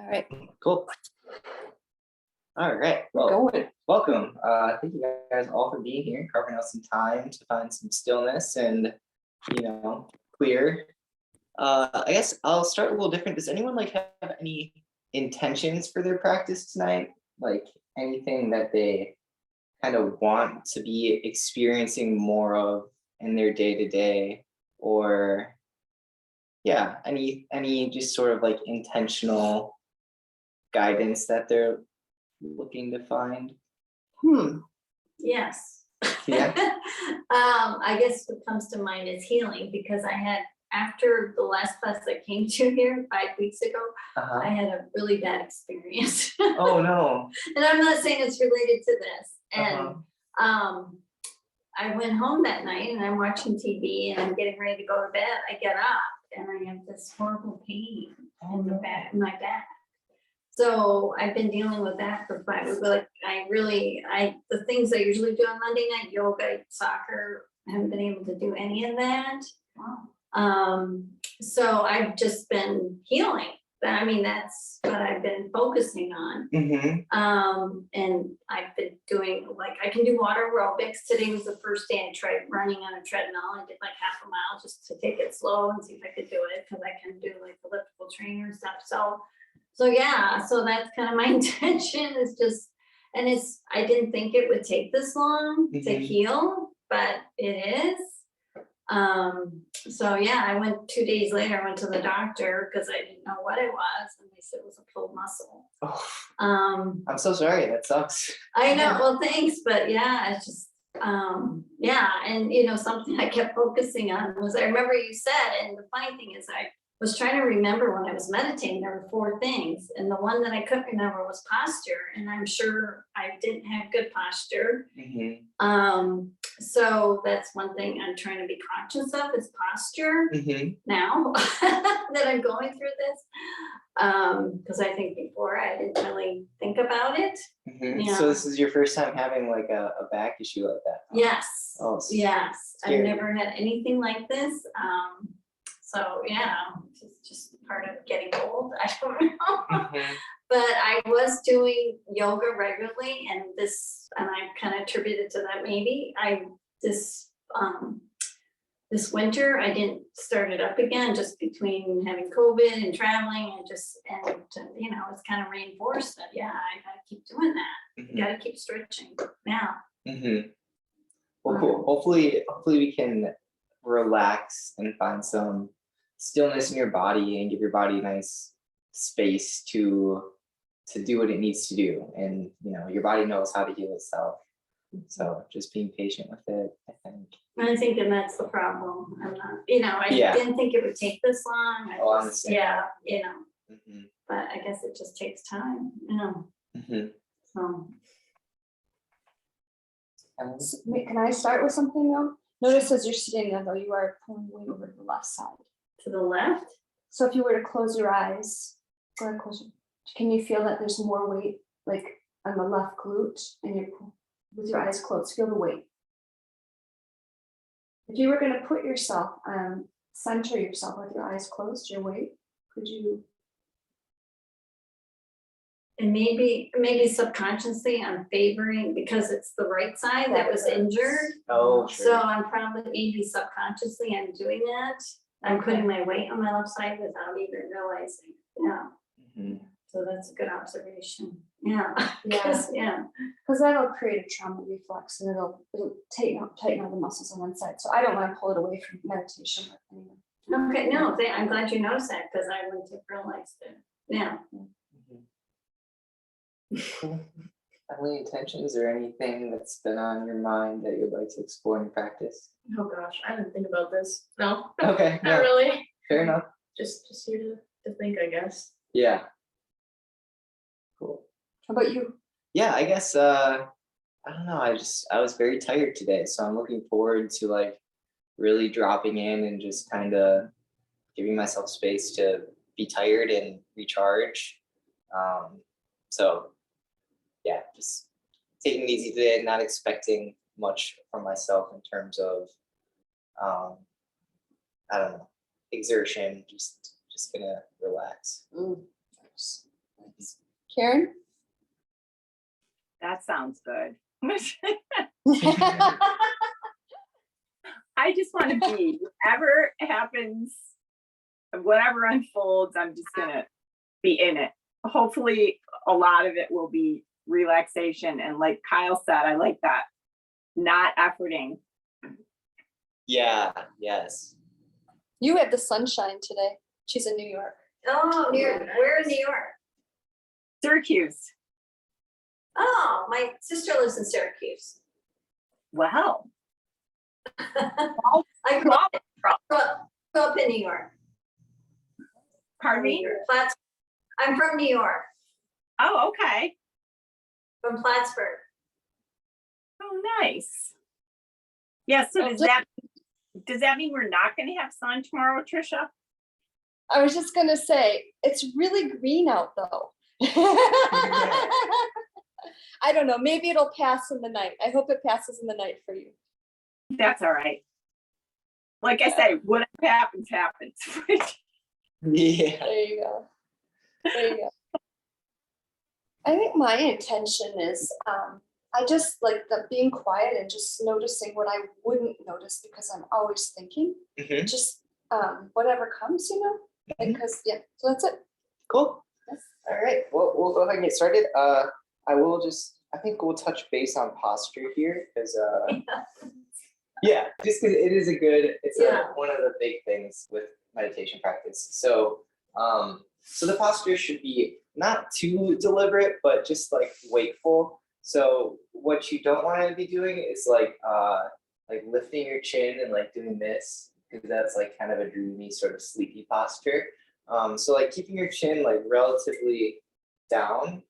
All right. Cool. All right. We're Well, going. welcome. Thank you guys all for being here, carving out some time to find some stillness and, clear. I guess I'll start a little different. Does anyone have any intentions for their practice tonight? Like anything that they kind of want to be experiencing more of in their day to day, or yeah, any just sort of like intentional guidance that they're looking to find? Yes. Yeah. I guess what comes to mind is healing, because I had, after the last class I came to here 5 weeks ago, I had a really bad experience. Oh no. And I'm not saying it's related to this. And I went home that night and I'm watching TV and I'm getting ready to go to bed. I get up and I have this horrible pain in the back, in my back. So I've been dealing with that for 5 weeks. Like the things I usually do on Monday night, yoga, soccer, I haven't been able to do any of that. So I've just been healing. I mean, that's what I've been focusing on. And I've been doing, I can do water aerobics. Today was the first day I tried running on a treadmill. I did half a mile just to take it slow and see if I could do it, because I can do elliptical trainer and stuff. So yeah, so that's kind of my intention, is just, and I didn't think it would take this long to heal, but it is. So yeah, I went 2 days later, I went to the doctor because I didn't know what it was, and they said it was a pulled muscle. Oh, I'm so sorry. That sucks. I know. Well, thanks, but yeah, it's just yeah, and something I kept focusing on was, I remember you said, and the funny thing is I was trying to remember when I was meditating, there were 4 things, and the one that I couldn't remember was posture, and I'm sure I didn't have good posture. So that's one thing I'm trying to be conscious of, is posture now that I'm going through this, because I think before I didn't really think about it. So this is your first time having a back issue like that? Huh? Yes. Oh, yes. scary. I've never had anything like this. So yeah, it's just part of getting old. I don't know. But I was doing yoga regularly, and I kind of attributed to that. Maybe this winter I didn't start it up again, just between having COVID and traveling, and it's kind of reinforced that, yeah, I gotta keep doing that. Gotta keep stretching. Yeah. Well, cool. Hopefully we can relax and find some stillness in your body and give your body a nice space to do what it needs to do. And your body knows how to heal itself. So just being patient with it, I think. I think, and that's the problem. I'm not, I didn't think it would take this long. But I guess it just takes time, So. Can I start with something though? Notice as you're sitting there, though, you are pulling way over to the left side. To the left? So if you were to close your eyes, go ahead, close. Can you feel that there's more weight, on the left glute, and you're with your eyes closed? Feel the weight. If you were going to put yourself, center yourself with your eyes closed, your weight, could you? And maybe subconsciously I'm favoring, because it's the right side that was injured. Oh, sure. So I'm probably, maybe subconsciously I'm doing that. I'm putting my weight on my left side without even realizing. Yeah. So that's a good observation. Yeah. Yeah. Yeah. Because that'll create a trauma reflex, and it'll tighten all the muscles on one side. So I don't want to pull it away from meditation. Okay. No, I'm glad you noticed that, because I wouldn't have realized it. Yeah. Cool. Any intentions or anything that's been on your mind that you'd like to explore in practice? Oh gosh, I didn't think about this. No. Okay. Not really. Fair enough. Just here to think, I guess. Yeah. Cool. How about you? Yeah, I guess I don't know. I was very tired today, so I'm looking forward to really dropping in and just kind of giving myself space to be tired and recharge. So yeah, just taking it easy today, not expecting much from myself in terms of I don't know, exertion. Just gonna relax. Nice. Karen? That sounds good. I just want to be, whatever happens, whatever unfolds, I'm just gonna be in it. Hopefully, a lot of it will be relaxation. And like Kyle said, I like that. Not efforting. Yeah, yes. You had the sunshine today. She's in New York. Oh, where in New York? Syracuse. Oh, my sister lives in Syracuse. Wow. I grew up in New York. Pardon me? I'm from New York, Oh, okay. from Plattsburgh. Oh, nice. Yeah, so does that mean we're not gonna have sun tomorrow, Trisha? I was just gonna say, it's really green out though. I don't know, maybe it'll pass in the night. I hope it passes in the night for you. That's all right. Like I say, whatever happens, happens. Yeah. There you go. There you go. I think my intention is, I just like the being quiet and just noticing what I wouldn't notice because I'm always thinking. Mhm. Just whatever comes, you know? Because yeah, so that's it. Cool. Yes. All right. Well, we'll go ahead and get started. I think we'll touch base on posture here because yeah, just because it is one of the big things with meditation practice. So so the posture should be not too deliberate, but just like wakeful. So what you don't want to be doing is like lifting your chin and like doing this, because that's like kind of a dreamy sort of sleepy posture. So like keeping your chin like relatively down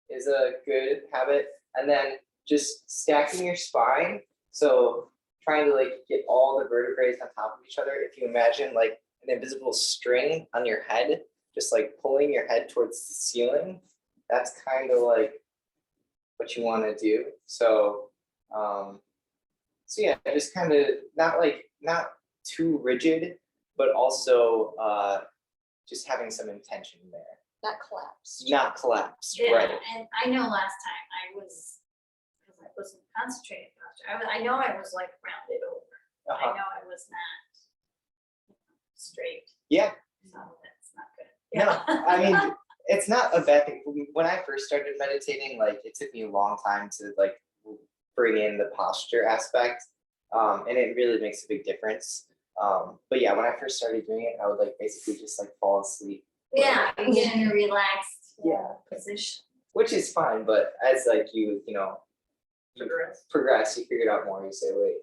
is a good habit. And then just stacking your spine. So trying to like get all the vertebrae on top of each other. If you imagine like an invisible string on your head, just like pulling your head towards the ceiling, that's kind of like what you want to do. So so yeah, just kind of not too rigid, but also just having some intention there. Not collapse. Not collapsed, Yeah, right? and I know last time because I wasn't concentrating posture. I know I was like rounded over. I know I was not straight. Yeah. So that's not good. No, Yeah. I mean, it's not a bad thing. When I first started meditating, like it took me a long time to like bring in the posture aspect, and it really makes a big difference. But yeah, when I first started doing it, I would like basically just like fall asleep. Yeah, you get in a relaxed Yeah. position. Which is fine, but as like you progress, you figure it out more. You say, wait,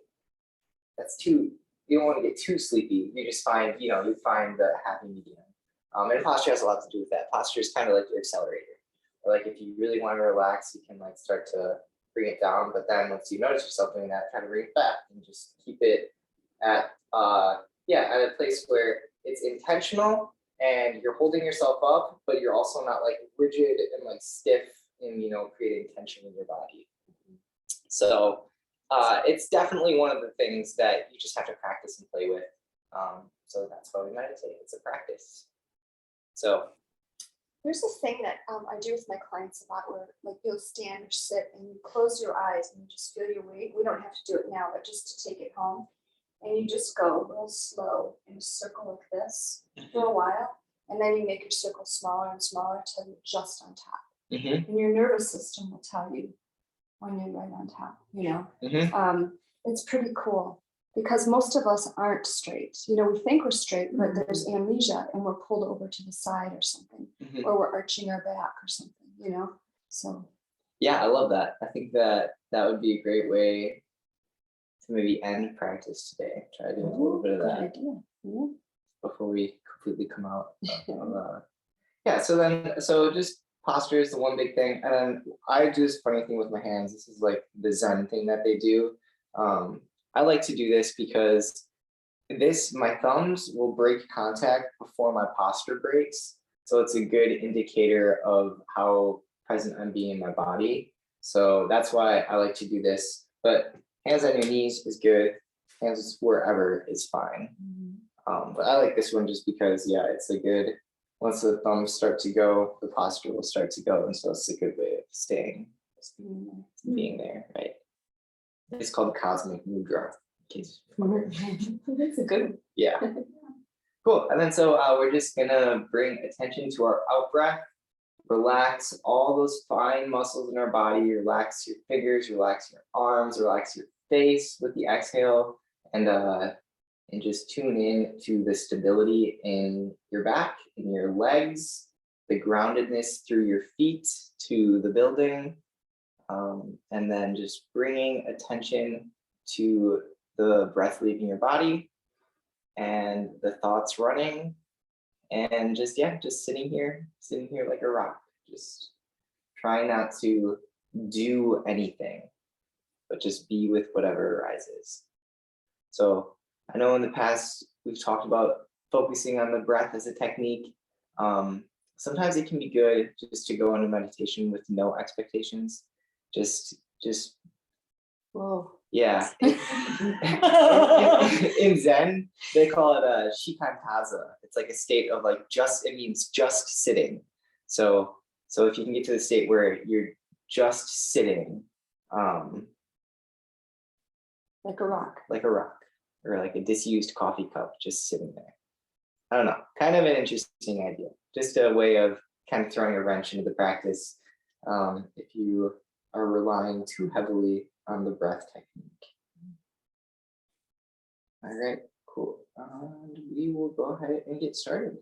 you don't want to get too sleepy. You just find, you find the happy medium. And posture has a lot to do with that. Posture is kind of like your accelerator. Or like if you really want to relax, you can like start to bring it down. But then once you notice yourself doing that, try to bring it back and just keep it at a place where it's intentional and you're holding yourself up, but you're also not like rigid and like stiff in creating tension in your body. So it's definitely one of the things that you just have to practice and play with. So that's why we meditate. It's a practice. So There's a thing that I do with my clients a lot where like you'll stand or sit and you close your eyes and you just feel your weight. We don't have to do it now, but just to take it home. And you just go real slow in a circle like this for a while. And then you make your circle smaller and smaller till you're just on top. And your nervous system will tell you when you're right on top, It's pretty cool because most of us aren't straight. We think we're straight, but there's amnesia and we're pulled over to the side or something, or we're arching our back or something, So. Yeah, I love that. I think that would be a great way to maybe end practice today. Try doing a little bit of that idea. Yeah. Before we completely come out. So just posture is the one big thing. And then I do this funny thing with my hands. This is like the Zen thing that they do. I like to do this because my thumbs will break contact before my posture breaks. So it's a good indicator of how present I'm being in my body. So that's why I like to do this. But hands on your knees is good. Hands wherever is fine. But I like this one just because, it's a good once the thumbs start to go, the posture will start to go. And so it's a good way of being there, right? It's called cosmic mudra. In case you're wondering. That's a good one. Yeah. Cool. And then so we're just gonna bring attention to our out breath. Relax all those fine muscles in our body. Relax your fingers, relax your arms, relax your face with the exhale, and just tune in to the stability in your back, in your legs, the groundedness through your feet to the building, and then just bringing attention to the breath leaving your body and the thoughts running, and just sitting here like a rock, just trying not to do anything, but just be with whatever arises. So I know in the past we've talked about focusing on the breath as a technique. Sometimes it can be good just to go into meditation with no expectations. Just Whoa. yeah. In Zen, they call it a shikantaza. It's like a state of like it means just sitting. So if you can get to the state where you're just sitting, Like a rock. or like a disused coffee cup just sitting there. I don't know, kind of an interesting idea. Just a way of kind of throwing a wrench into the practice if you are relying too heavily on the breath technique. All right, cool. And we will go ahead and get started.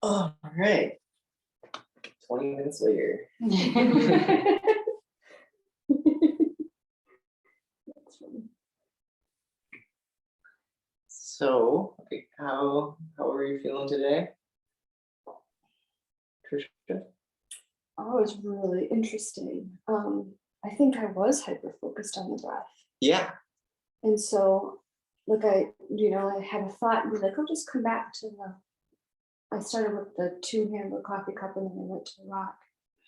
All right. 20 minutes later. So, like, how are you feeling today, Trisha? Oh, it's really interesting. I think I was hyper focused on the breath. Yeah. And so, like I had a thought and be like, oh, just come back to I started with the 2-handle coffee cup and then I went to the rock.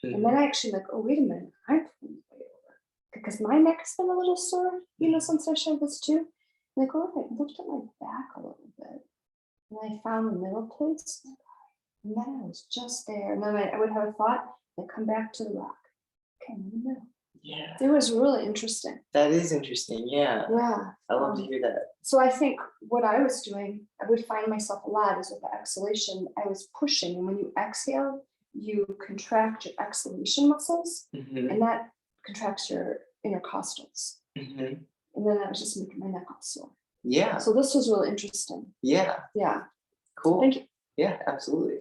And then I actually like, oh, wait a minute, I'm pulling way over. Because my neck's been a little sore, since I shared this too. And I go, I looked at my back a little bit. And I found the middle place. And then I was just there. And then I would have a thought, and come back to the rock. Okay, in the middle. Yeah. It was really interesting. That is interesting. Yeah. Yeah. I love to hear that. So I think what I was doing, I would find myself a lot is with the exhalation, I was pushing. And when you exhale, you contract your exhalation muscles, and that contracts your intercostals. And then that was just making my neck all sore. Yeah. So this was really interesting. Yeah. Yeah. Cool. Thank you. Yeah, absolutely.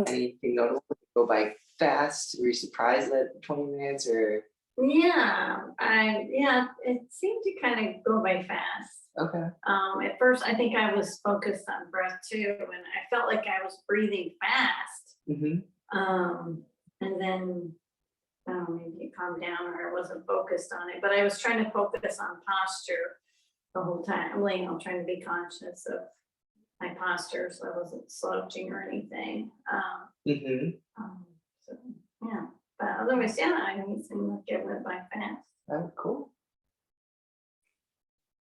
Anything notable? Go by fast? Were you surprised at 20 minutes or? Yeah, it seemed to kind of go by fast. Okay. At first, I think I was focused on breath too, and I felt like I was breathing fast. And then, maybe it calmed down or I wasn't focused on it, but I was trying to focus on posture the whole time, trying to be conscious of my posture, so I wasn't slouching or anything. So, yeah, but otherwise, I mean, it seemed like it went by fast. Oh, cool.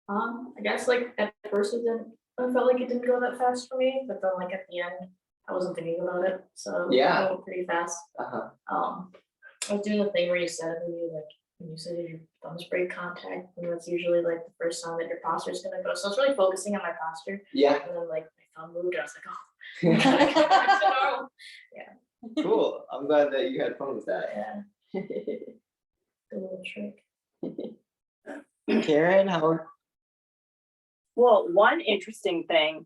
I guess like at first I felt like it didn't go that fast for me, but then like at the end, I wasn't thinking about it, so Yeah. it went pretty fast. I was doing the thing where you said when you said your thumbs break contact, and that's usually like the first sign that your posture is gonna go. So I was really focusing on my posture. Yeah. And then like my thumb moved, I was like, oh. Yeah. Cool. I'm glad that you had fun with that. Yeah. Good little trick. Karen, how? Well, one interesting thing,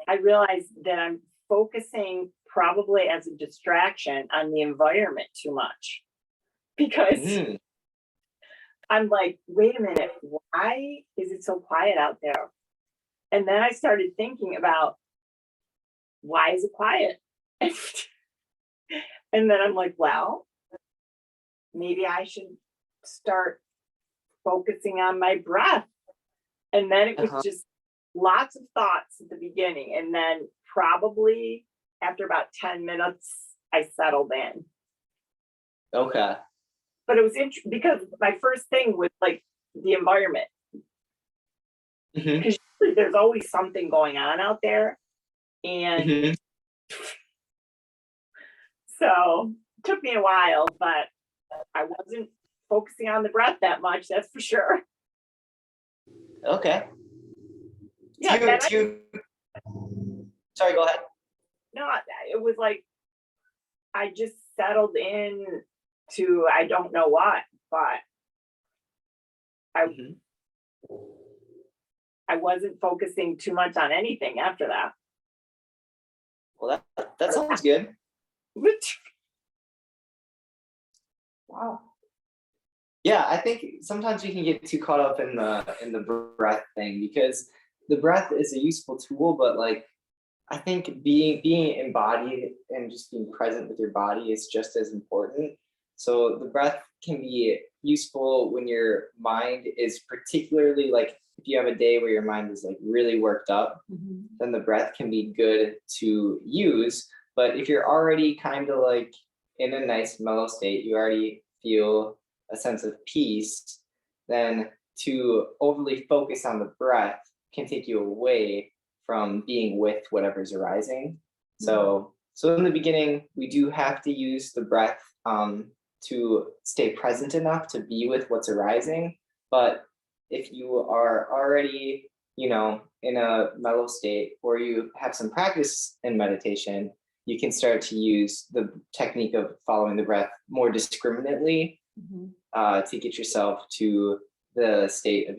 I realized that I'm focusing probably as a distraction on the environment too much. Because I'm like, wait a minute, why is it so quiet out there? And then I started thinking about, why is it quiet? And then I'm like, well, maybe I should start focusing on my breath. And then it was just lots of thoughts at the beginning. And then probably after about 10 minutes, I settled in. Okay. But it was interesting because my first thing was like the environment. Because there's always something going on out there. And so it took me a while, but I wasn't focusing on the breath that much, that's for sure. Okay. Yeah. Sorry, go ahead. No, it was like I just settled in to I don't know what, but I wasn't focusing too much on anything after that. Well, that sounds good. Wow. Yeah, I think sometimes we can get too caught up in the breath thing, because the breath is a useful tool, but like I think being embodied and just being present with your body is just as important. So the breath can be useful when your mind is particularly like, if you have a day where your mind is like really worked up, then the breath can be good to use. But if you're already kind of like in a nice mellow state, you already feel a sense of peace, then to overly focus on the breath can take you away from being with whatever's arising. So in the beginning, we do have to use the breath to stay present enough to be with what's arising. But if you are already, in a mellow state, or you have some practice in meditation, you can start to use the technique of following the breath more discriminately to get yourself to the state of,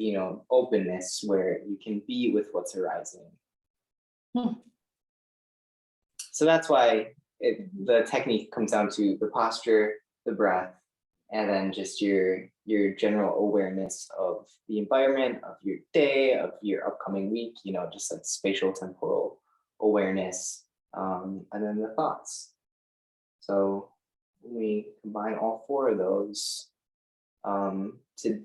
openness where you can be with what's arising. So that's why the technique comes down to the posture, the breath, and then just your general awareness of the environment, of your day, of your upcoming week, just like spatial temporal awareness, and then the thoughts. So when we combine all four of those to,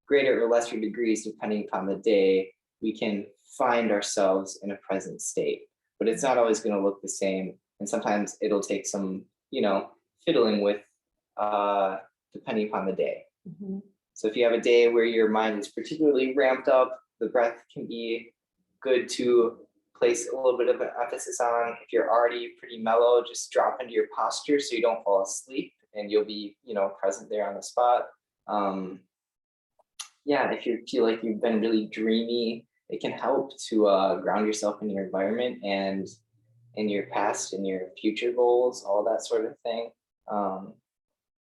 greater or lesser degrees, depending upon the day, we can find ourselves in a present state. But it's not always going to look the same. And sometimes it'll take some, fiddling with, depending upon the day. So if you have a day where your mind is particularly ramped up, the breath can be good to place a little bit of an emphasis on. If you're already pretty mellow, just drop into your posture so you don't fall asleep and you'll be, present there on the spot. If you feel like you've been really dreamy, it can help to ground yourself in your environment and in your past and your future goals, all that sort of thing.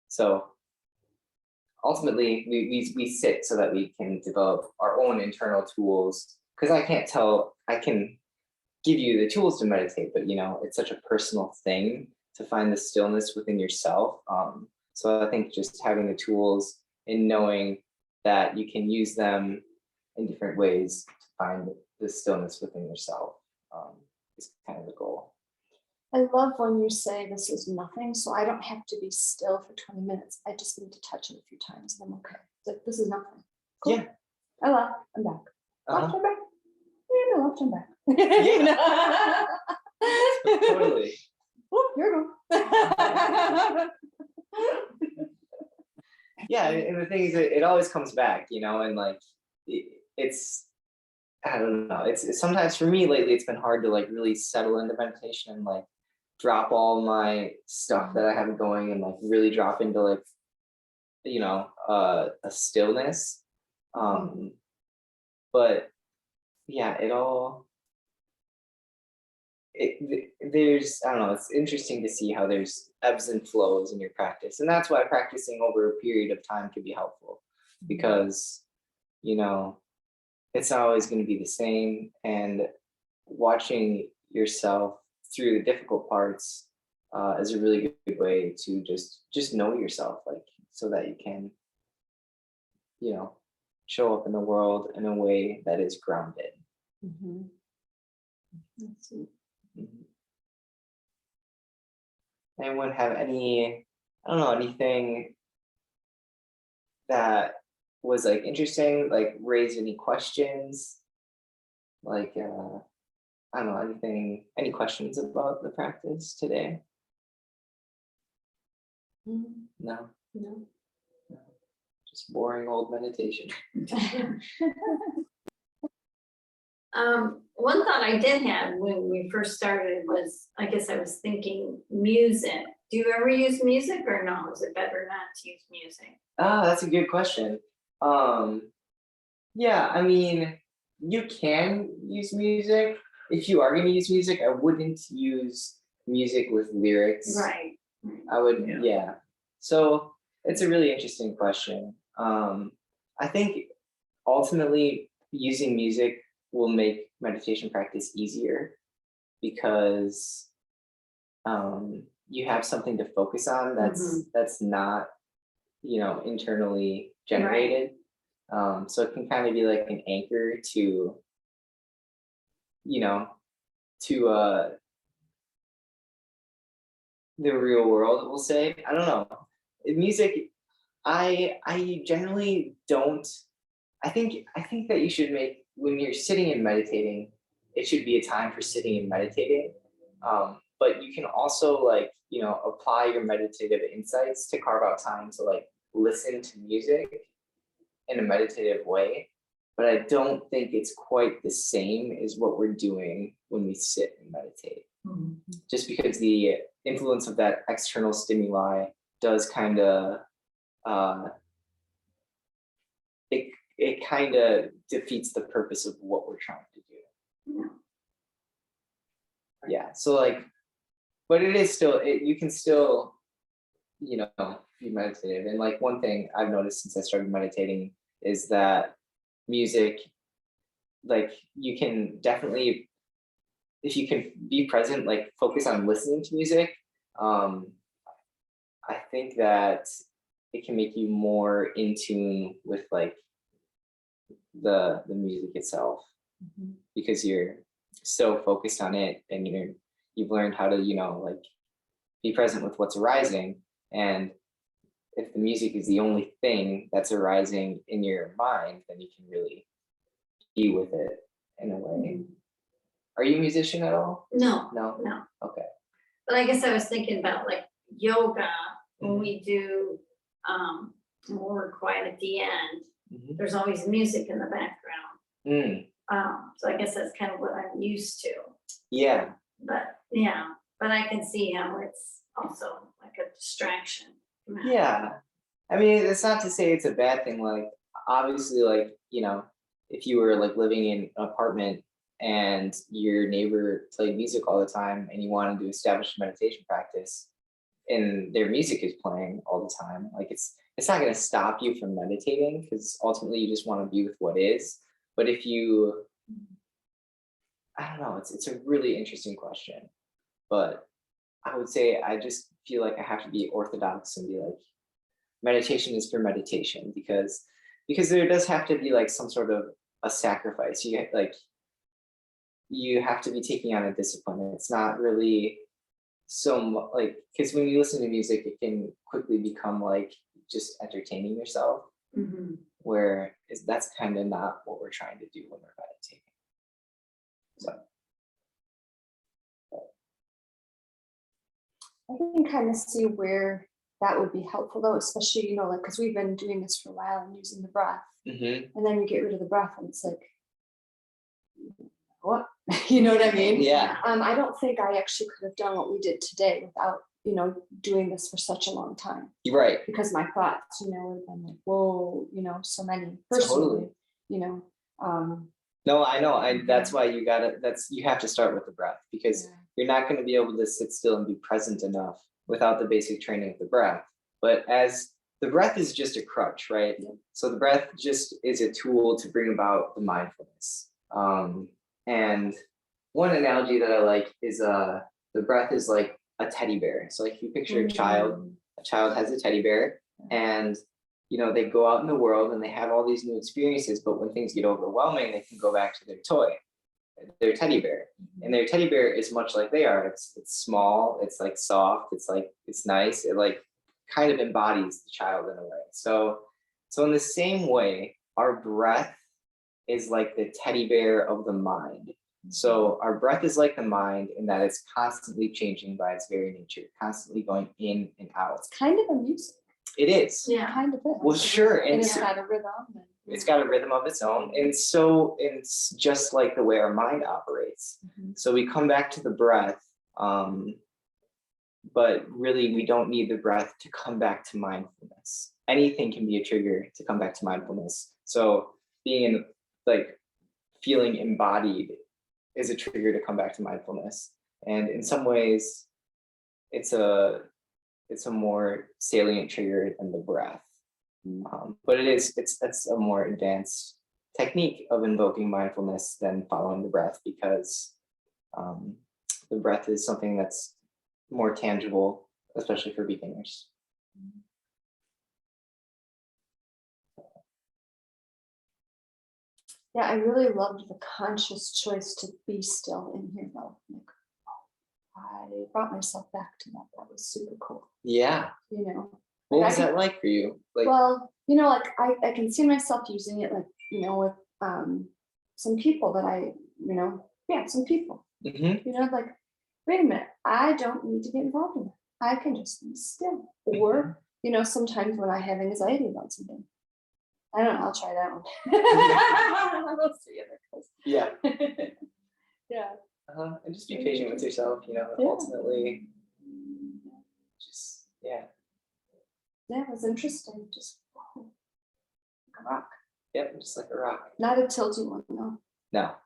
So ultimately, we sit so that we can develop our own internal tools. Because I can give you the tools to meditate, but it's such a personal thing to find the stillness within yourself. So I think just having the tools and knowing that you can use them in different ways to find the stillness within yourself is kind of the goal. I love when you say this is nothing, so I don't have to be still for 20 minutes. I just need to touch it a few times and I'm okay. It's like, this is nothing. Cool. Yeah. I love, I'm back. Left, I'm back. Yeah, no, left, I'm back. Yeah. Totally. Oh, here we go. Yeah, and the thing is, it always comes back, and like it's, I don't know. It's sometimes for me lately, it's been hard to like really settle into meditation and like drop all my stuff that I have going and like really drop into like, a stillness. But yeah, there's, I don't know, it's interesting to see how there's ebbs and flows in your practice. And that's why practicing over a period of time can be helpful because, it's not always going to be the same. And watching yourself through the difficult parts is a really good way to just know yourself, like, so that you can, show up in the world in a way that is grounded. Anyone have anything that was like interesting, like raise any questions, like I don't know, any questions about the practice today? No, just boring old meditation. One thought I did have when we first started was, I guess I was thinking music. Do you ever use music or no? Is it better not to use music? That's a good question. Yeah, I mean, you can use music. If you are going to use music, I wouldn't use music with lyrics. Right. I would, yeah. So it's a really interesting question. I think ultimately using music will make meditation practice easier because you have something to focus on that's not, internally generated. So it can kind of be like an anchor to, the real world, we'll say. I don't know. Music, I generally don't. I think that you should make, when you're sitting and meditating, it should be a time for sitting and meditating. But you can also apply your meditative insights to carve out time to like listen to music in a meditative way. But I don't think it's quite the same as what we're doing when we sit and meditate. Just because the influence of that external stimuli does kind of it kind of defeats the purpose of what we're trying to do. Yeah. So like, but it is still, you can still, be meditative. And like one thing I've noticed since I started meditating is that music, like you can definitely, if you can be present, like focus on listening to music, I think that it can make you more in tune with like the music itself, because you're so focused on it, and you've learned how to, like be present with what's arising. And if the music is the only thing that's arising in your mind, then you can really be with it in a way. Are you a musician at all? No, No? no. Okay. But I guess I was thinking about like yoga, when we do, when we're quiet at the end, there's always music in the background. So I guess that's kind of what I'm used to. Yeah. But yeah, but I can see how it's also like a distraction. Yeah. I mean, it's not to say it's a bad thing. Like, obviously, like, if you were like living in an apartment and your neighbor played music all the time and you wanted to establish a meditation practice and their music is playing all the time, like it's not going to stop you from meditating, because ultimately you just want to be with what is. But if you, I don't know, it's a really interesting question. But I would say I just feel like I have to be orthodox and be like, meditation is for meditation, because there does have to be like some sort of a sacrifice. You have to be taking on a discipline. It's not really so like, because when you listen to music, it can quickly become like just entertaining yourself, where that's kind of not what we're trying to do when we're meditating. So I can kind of see where that would be helpful though, especially, like, because we've been doing this for a while and using the breath, and then you get rid of the breath and it's like, what? You know what I mean? Yeah. I don't think I actually could have done what we did today without, doing this for such a long time, You're right. because my thoughts, would have been like, whoa, so many personally, No, I know. That's why you have to start with the breath, because you're not going to be able to sit still and be present enough without the basic training of the breath. But as the breath is just a crutch, right? Yeah. So the breath just is a tool to bring about the mindfulness. And one analogy that I like is the breath is like a teddy bear. So like if you picture a child has a teddy bear, and they go out in the world and they have all these new experiences, but when things get overwhelming, they can go back to their toy, their teddy bear. And their teddy bear is much like they are. It's small, it's like soft, it's nice, it like kind of embodies the child in a way. So in the same way, our breath is like the teddy bear of the mind. So our breath is like the mind in that it's constantly changing by its very nature, constantly going in and out. It's kind of a music. It is. Yeah, kind of is. Well, sure. And it's got a rhythm. It's got a rhythm of its own. And so it's just like the way our mind operates. So we come back to the breath, but really we don't need the breath to come back to mindfulness. Anything can be a trigger to come back to mindfulness. So being feeling embodied is a trigger to come back to mindfulness. And in some ways, it's a more salient trigger than the breath. But it's a more advanced technique of invoking mindfulness than following the breath, because the breath is something that's more tangible, especially for beginners. Yeah, I really loved the conscious choice to be still in here though. Like, I brought myself back to that. That was super cool. Yeah. What Like, was that like for you? Well, I can see myself using it, with some people that some people. Like, wait a minute, I don't need to get involved in it. I can just be still. Or, sometimes when I have anxiety about something, I don't know, I'll try that one. Those three other close. Yeah. Yeah. And just be patient with yourself, ultimately. Just, yeah. Yeah, it was interesting. Just like a rock. Yep, just like a rock. Not a tilty one, no. No.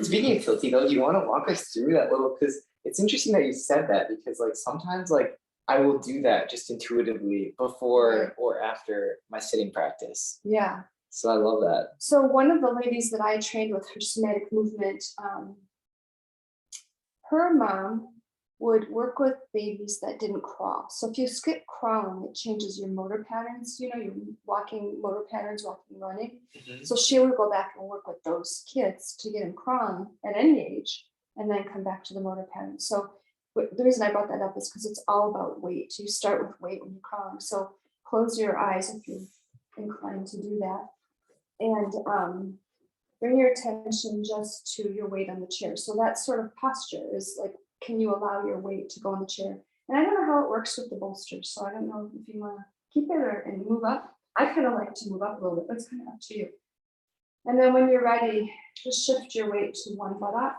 Speaking of tilty though, do you want to walk us through that little, because it's interesting that you said that, because sometimes I will do that just intuitively before or after my sitting practice. Yeah. So I love that. So one of the ladies that I trained with her somatic movement, her mom would work with babies that didn't crawl. So if you skip crawling, it changes your motor patterns, you know, your walking motor patterns, walking, running. So she would go back and work with those kids to get them crawling at any age and then come back to the motor patterns. So the reason I brought that up is because it's all about weight. You start with weight when you're crawling. So close your eyes if you're inclined to do that. And bring your attention just to your weight on the chair. So that sort of posture is like, can you allow your weight to go on the chair? And I don't know how it works with the bolsters. So I don't know if you want to keep it and move up. I kind of like to move up a little bit, but it's kind of up to you. And then when you're ready, just shift your weight to one buttock.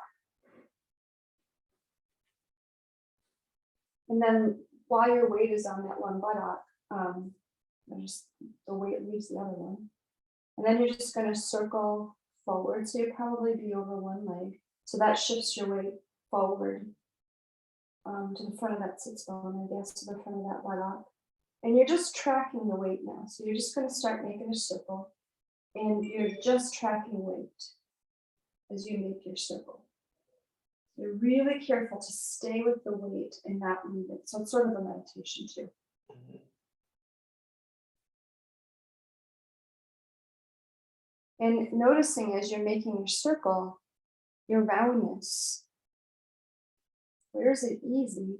And then while your weight is on that one buttock, just the weight leaves the other one. And then you're just going to circle forward. So you'll probably be over one leg. So that shifts your weight forward to the front of that sits bone, I guess, to the front of that buttock. And you're just tracking the weight now. So you're just going to start making a circle. And you're just tracking weight as you make your circle. You're really careful to stay with the weight and not move it. So it's sort of a meditation too. And noticing as you're making your circle, your roundness. Where is it easy?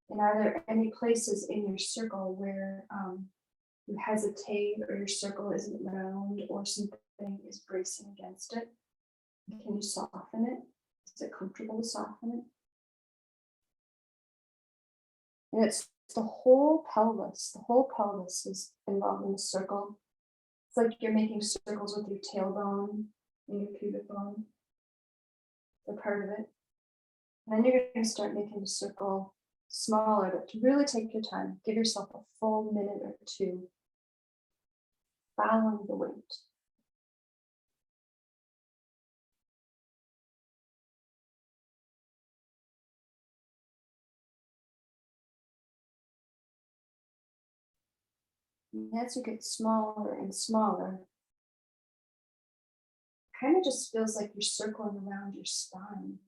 And are there any places in your circle where you hesitate or your circle isn't round or something is bracing against it? Can you soften it? Is it comfortable to soften it? And it's the whole pelvis. The whole pelvis is involved in the circle. It's like you're making circles with your tailbone and your pubic bone. They're part of it. And then you're going to start making the circle smaller, but to really take your time. Give yourself a full minute or two following the weight. And as you get smaller and smaller, kind of just feels like you're circling around your spine.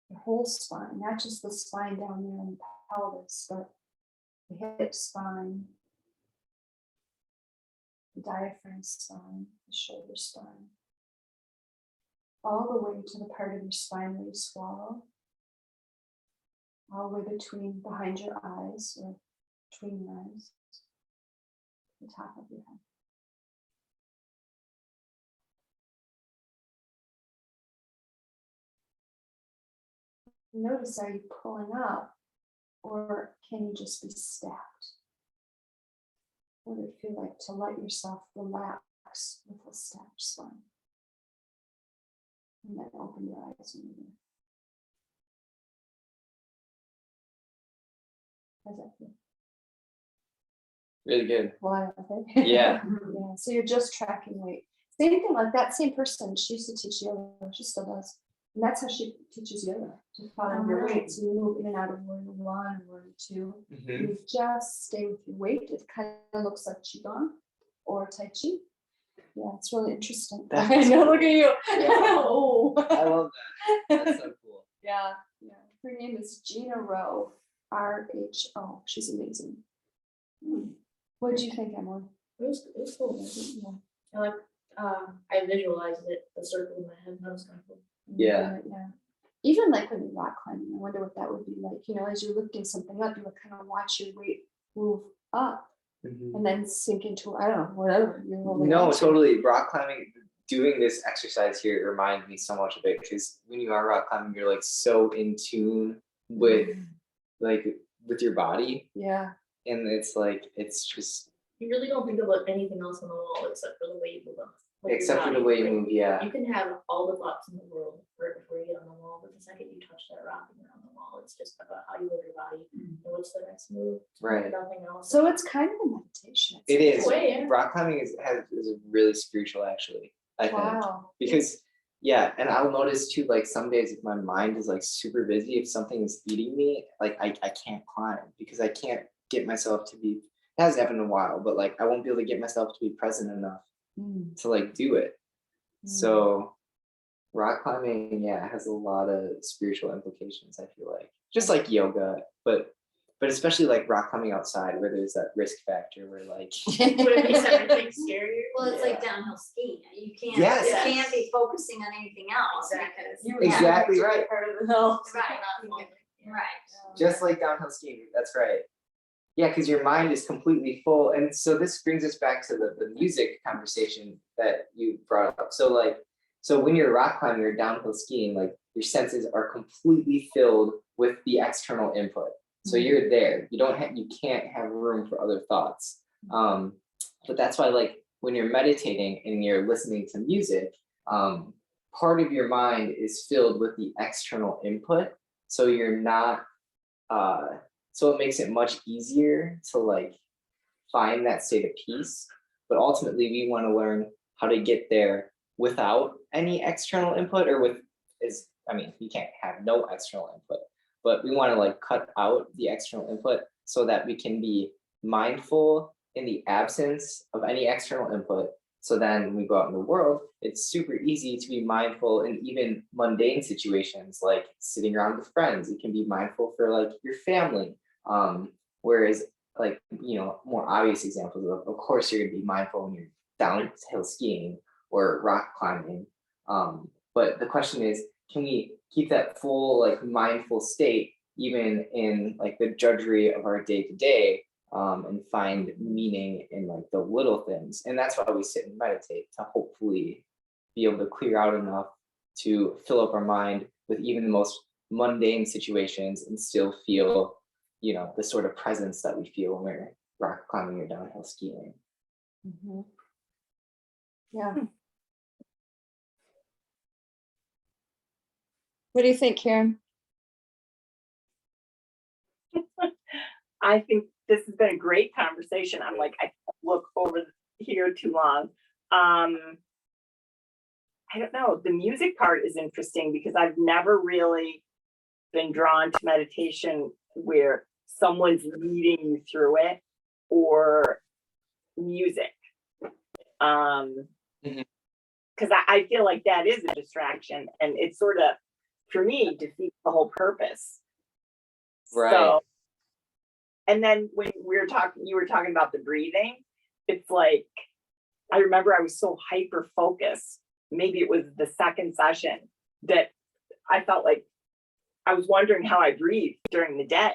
Your whole spine, not just the spine down there in the pelvis, but the hip spine, the diaphragm spine, the shoulder spine, all the way to the part of your spine where you swallow, all the way between behind your eyes or between your eyes, the top of your head. Notice, are you pulling up or can you just be stacked? What would it feel like to let yourself relax with a stacked spine? And then open your eyes when you're there. How's that feel? Really good. Why? Yeah. Yeah. So you're just tracking weight. Same thing, like that same person, she used to teach yoga, she still does. And that's how she teaches yoga, to follow your weight. So you move in and out of warrior one, warrior two. You just stay with your weight. It kind of looks like Qigong or Tai Chi. Yeah, it's really interesting. That's I know, look cool. at you. Yeah. Oh. I love that. That's so cool. Yeah. Her name is Gina Rowe, RHO. She's amazing. What did you think, Emily? It was cool. Yeah. I like, I visualized it, the circle in my head, that was kind of cool. Yeah. Even like when you rock climbing, I wonder what that would be like. You know, as you're lifting something up, you would kind of watch your weight move up and then sink into, I don't know, whatever you're holding No, on to. totally. Rock climbing, doing this exercise here, it reminds me so much of it because when you are rock climbing, you're like so in tune with with your body. Yeah. And it's like, it's just, You really don't think about anything else on the wall except for the way you move up. Like your except for the body. way you Like, move, yeah. You can have all the thoughts in the world right before you get on the wall, but the second you touch that rock and you're on the wall, it's just about how you move your body and what's the next move. Right. Nothing else. So it's kind of a meditation. It is. Way, yeah. Rock climbing is really spiritual, actually, I think. Wow. Because, Yeah, and I'll notice too, like some days if my mind is like super busy, if something is eating me, like I can't climb because I can't get myself to be, it hasn't happened in a while, but like I won't be able to get myself to be present enough to like do it. So rock climbing, yeah, has a lot of spiritual implications, I feel like. Just like yoga, but especially like rock climbing outside where there's that risk factor where like Would it makes everything scarier? Well, it's like downhill skiing. You can't, Yes. you can't be focusing on anything else Exactly. because. You Yeah. Exactly right. Part of the hill. Right, Not right. just like downhill skiing, that's right. Yeah, because your mind is completely full. And so this brings us back to the music conversation that you brought up. So like, so when you're rock climbing or downhill skiing, like your senses are completely filled with the external input. So you're there. You can't have room for other thoughts. But that's why like when you're meditating and you're listening to music, part of your mind is filled with the external input. So you're not so it makes it much easier to like find that state of peace. But ultimately we want to learn how to get there without any external input or with you can't have no external input, but we want to like cut out the external input so that we can be mindful in the absence of any external input. So then when we go out in the world, it's super easy to be mindful in even mundane situations like sitting around with friends. You can be mindful for like your family. Whereas like, more obvious examples of course you're gonna be mindful when you're downhill skiing or rock climbing. But the question is, can we keep that full like mindful state even in like the drudgery of our day to day, and find meaning in like the little things? And that's why we sit and meditate, to hopefully be able to clear out enough to fill up our mind with even the most mundane situations and still feel, the sort of presence that we feel when we're rock climbing or downhill skiing. Yeah. What do you think, Karen? I think this has been a great conversation. I'm like, I can't look over here too long. I don't know. The music part is interesting because I've never really been drawn to meditation where someone's leading you through it or music. Because I feel like that is a distraction and it's sort of, for me, defeats the whole purpose. Right. So, and then when you were talking about the breathing, it's like, I remember I was so hyper focused. Maybe it was the second session that I felt like I was wondering how I breathed during the day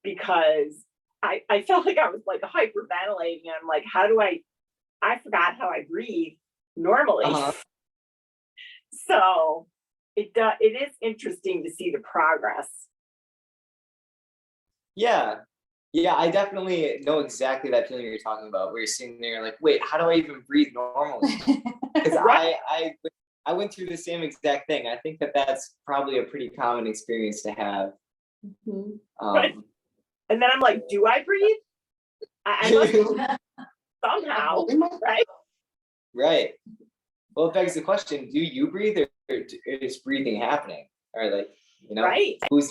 because I felt like I was like hyperventilating and I'm like, I forgot how I breathe normally. So it is interesting to see the progress. Yeah, I definitely know exactly that feeling you're talking about, where you're sitting there like, wait, how do I even breathe normally? Because I went through the same exact thing. I think that's probably a pretty common experience to have. Right. And then I'm like, do I breathe? I must somehow, right? Right. Well, it begs the question: do you breathe, or is breathing happening? Or like, Right. who is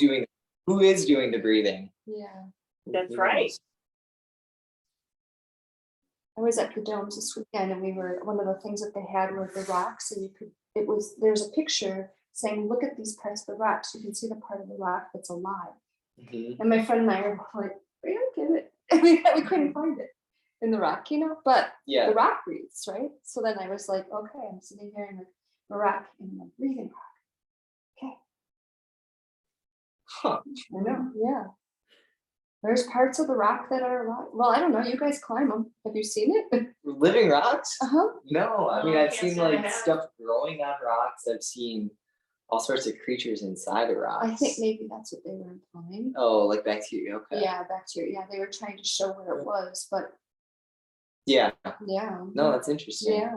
doing the breathing? Yeah. That's Who right. knows? I was at the Domes this weekend and one of the things that they had were the rocks, and there's a picture saying, look at these parts of the rocks. You can see the part of the rock that's alive. And my friend and I were like, we don't get it. We couldn't find it in the rock, but Yeah. the rock breathes, right? So then I was like, okay, I'm sitting here in the rock and I'm breathing rock. Okay. Huh. I know, yeah. There's parts of the rock that are alive. Well, I don't know. You guys climb them. Have you seen it? Living rocks? No, I mean, No, I've can't seen say I like have. stuff growing on rocks. I've seen all sorts of creatures inside the rocks. I think maybe that's what they were implying. Oh, like bacteria. Okay. Yeah, bacteria. Yeah, they were trying to show where it was, but Yeah. yeah. No, that's interesting. Yeah.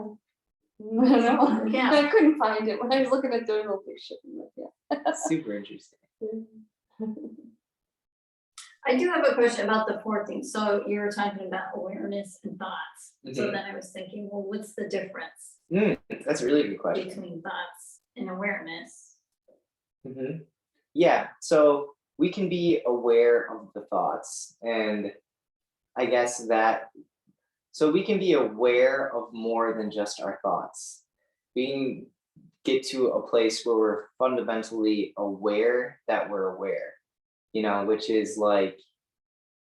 I don't know. Yeah. I couldn't find it when I was looking at the little picture. Yeah. Super interesting. I do have a question about the four things. So you were talking about awareness and thoughts. So then I was thinking, well, what's the difference That's a really good question. between thoughts in awareness. Mhm. Yeah, so we can be aware of the thoughts, and I guess that, so we can be aware of more than just our thoughts. We can get to a place where we're fundamentally aware that we're aware, which is like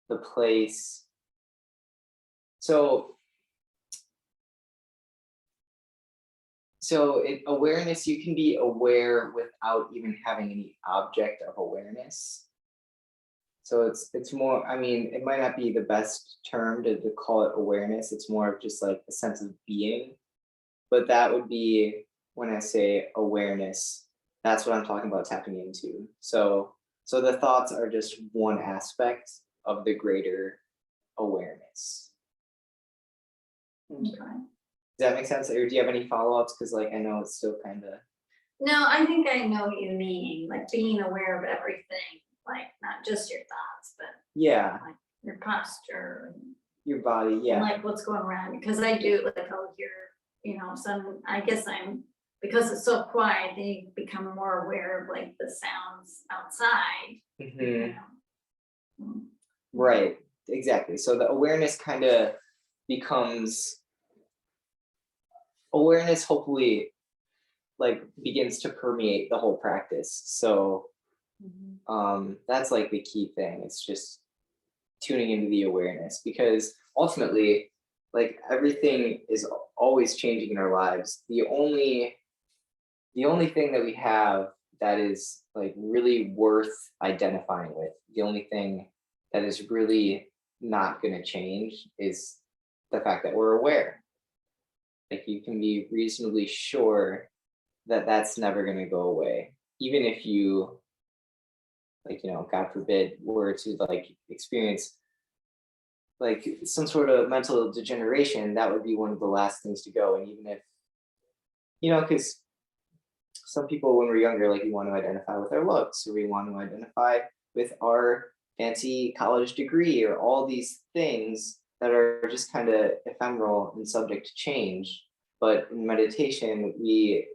the place. Awareness, you can be aware without even having any object of awareness. So it's more, I mean, it might not be the best term to call it awareness. It's more of just like a sense of being. But that would be, when I say awareness, that's what I'm talking about tapping into. So the thoughts are just one aspect of the greater awareness. Okay. Does that make sense? Or do you have any follow-ups? Because like I know it's still kind of. No, I think I know what you mean, like being aware of everything, like not just your thoughts, but Yeah, like your posture your body. and Yeah. like what's going around. Because I do, like I'll hear, some, I guess because it's so quiet, they become more aware of like the sounds outside. Mhm. Mm. Right. Exactly. So the awareness kind of becomes awareness, hopefully, like begins to permeate the whole practice. So that's like the key thing. It's just tuning into the awareness, because ultimately, like everything is always changing in our lives. The only thing that we have that is like really worth identifying with, the only thing that is really not going to change, is the fact that we're aware. Like you can be reasonably sure that that's never going to go away, even if you, like, God forbid, were to like experience like some sort of mental degeneration. That would be one of the last things to go. And even if, because some people, when we're younger, like we want to identify with our looks, or we want to identify with our fancy college degree, or all these things that are just kind of ephemeral and subject to change. But in meditation, we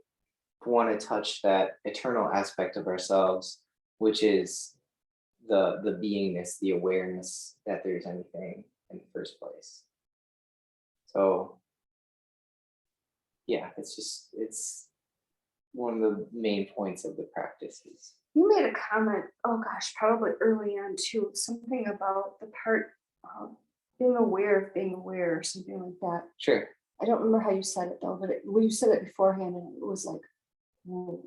want to touch that eternal aspect of ourselves, which is the beingness, the awareness that there's anything in the first place. So yeah, it's one of the main points of the practices. You made a comment, oh gosh, probably early on too, something about the part of being aware of being aware, or something like that. Sure. I don't remember how you said it though, but you said it beforehand and it was like, whoa.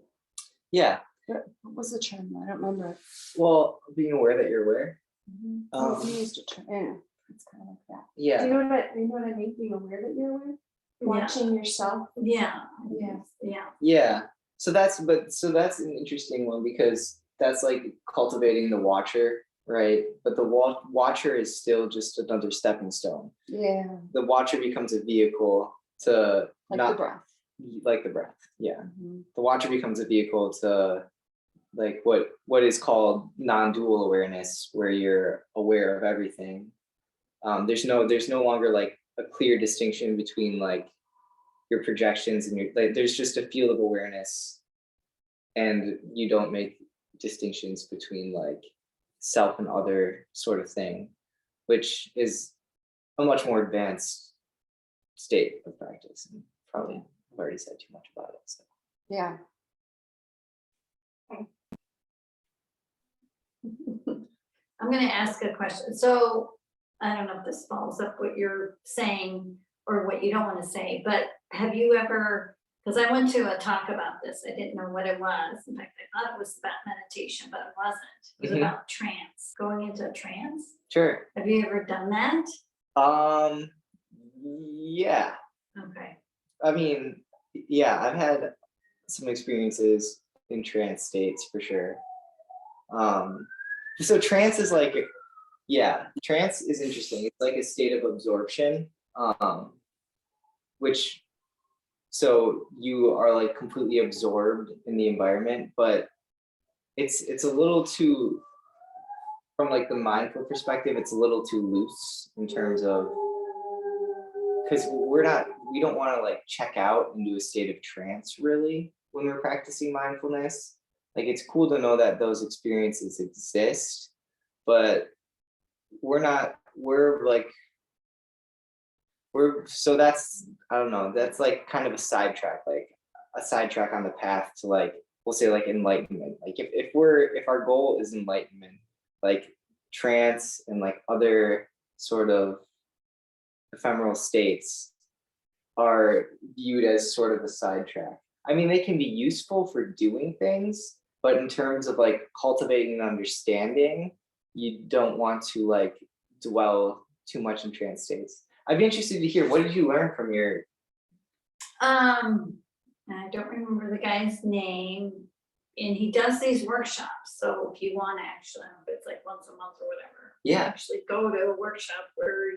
Yeah. What was the term? I don't remember it. Well, being aware that you're aware. You used a term. Yeah, it's kind of like that. Yeah. Do you know what I mean? Being aware that you're aware? Watching yourself. Yeah. Yeah. Yeah. Yeah. So that's an interesting one, because that's like cultivating the watcher, right? But the watcher is still just another stepping stone. Yeah. The watcher becomes a vehicle to Like the breath. Like the breath. Yeah. Mm-hmm. The watcher becomes a vehicle to like what is called non-dual awareness, where you're aware of everything. There's no longer like a clear distinction between like your projections and your, like, there's just a field of awareness, and you don't make distinctions between like self and other sort of thing, which is a much more advanced state of practice. And probably I've already said too much about it. So. Yeah. I'm going to ask a question. So I don't know if this follows up what you're saying or what you don't want to say, but have you ever, because I went to a talk about this, I didn't know what it was. In fact, I thought it was about meditation, but it wasn't. It was about trance, going into a trance. Sure. Have you ever done that? Yeah. Okay. I mean, yeah, I've had some experiences in trance states for sure. So trance is like, yeah, trance is interesting. It's like a state of absorption, which, so you are like completely absorbed in the environment, but it's a little too, from like the mindful perspective, it's a little too loose in terms of, because we don't want to like check out into a state of trance really. when we're practicing mindfulness. Like it's cool to know that those experiences exist, but so that's, I don't know, that's like kind of a sidetrack, like a sidetrack on the path to like, we'll say like enlightenment. Like if our goal is enlightenment, like trance and like other sort of ephemeral states are viewed as sort of a sidetrack. I mean, they can be useful for doing things, but in terms of like cultivating an understanding, you don't want to like dwell too much in trance states. I'd be interested to hear, what did you learn from your? I don't remember the guy's name, and he does these workshops. So if you want to actually, I don't know if it's like once a month or whatever. Yeah. Actually go to a workshop where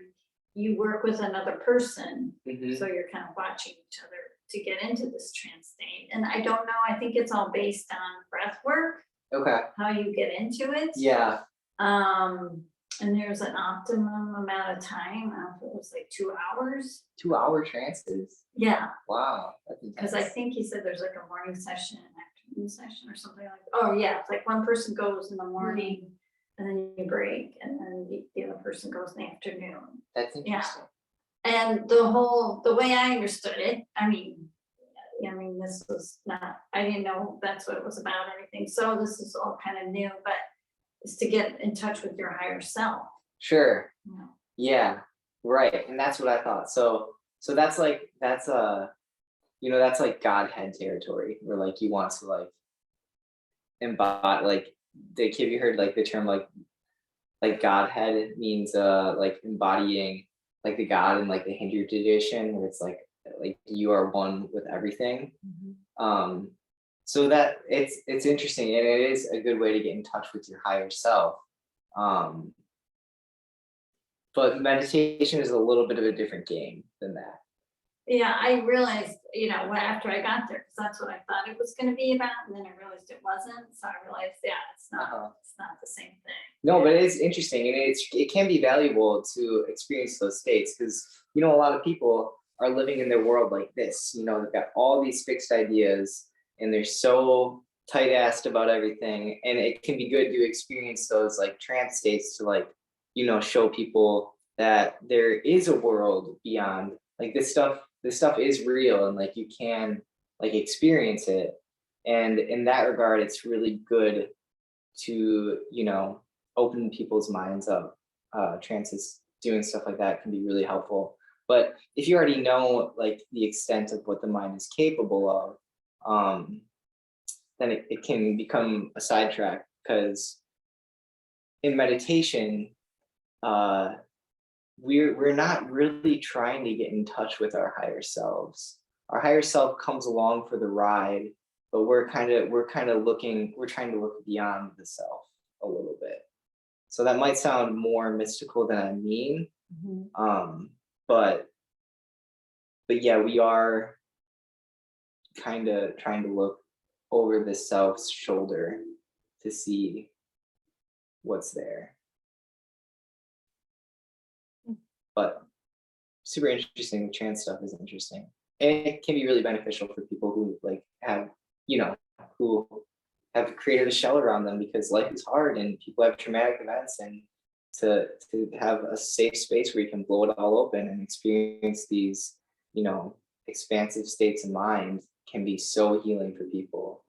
you work with another person. Mhm. So you're kind of watching each other to get into this trance state. And I don't know, I think it's all based on breath work, Okay. how you get into it. Yeah. And there's an optimum amount of time. I don't know if it was like 2 hours. 2-hour trances. Yeah, Wow. That's because I intense. think he said there's like a morning session and afternoon session or something like, oh yeah, it's like one person goes in the morning and then you break and then the other person goes in the afternoon. That's interesting. And the way I understood it, I mean, this was not, I didn't know that's what it was about or anything. So this is all kind of new, but is to get in touch with your higher self. Sure. You know? Yeah. Right. And that's what I thought. So that's like that's like Godhead territory where like you want to like embody like have you heard like the term like Godhead means like embodying like the God in like the Hindu tradition where it's like you are one with everything. So that it's interesting and it is a good way to get in touch with your higher self. But meditation is a little bit of a different game than that. Yeah, I realized, after I got there, because that's what I thought it was going to be about, and then I realized it wasn't. So I realized, it's not the same thing. No, but it's interesting, and it can be valuable to experience those states because a lot of people are living in their world like this. They've got all these fixed ideas, and they're so tight-assed about everything, and it can be good to experience those like trance states to like, show people that there is a world beyond like this stuff is real and like you can like experience it. And in that regard, it's really good to, open people's minds up. Trances, doing stuff like that can be really helpful. But if you already know like the extent of what the mind is capable of, then it can become a sidetrack because in meditation, we're not really trying to get in touch with our higher selves. Our higher self comes along for the ride, but we're trying to look beyond the self a little bit. So that might sound more mystical than I mean. But yeah, we are kind of trying to look over the self's shoulder to see what's there. But super interesting. The trans stuff is interesting. And it can be really beneficial for people who like have, who have created a shell around them because life is hard and people have traumatic events, and to have a safe space where you can blow it all open and experience these, expansive states of mind can be so healing for people.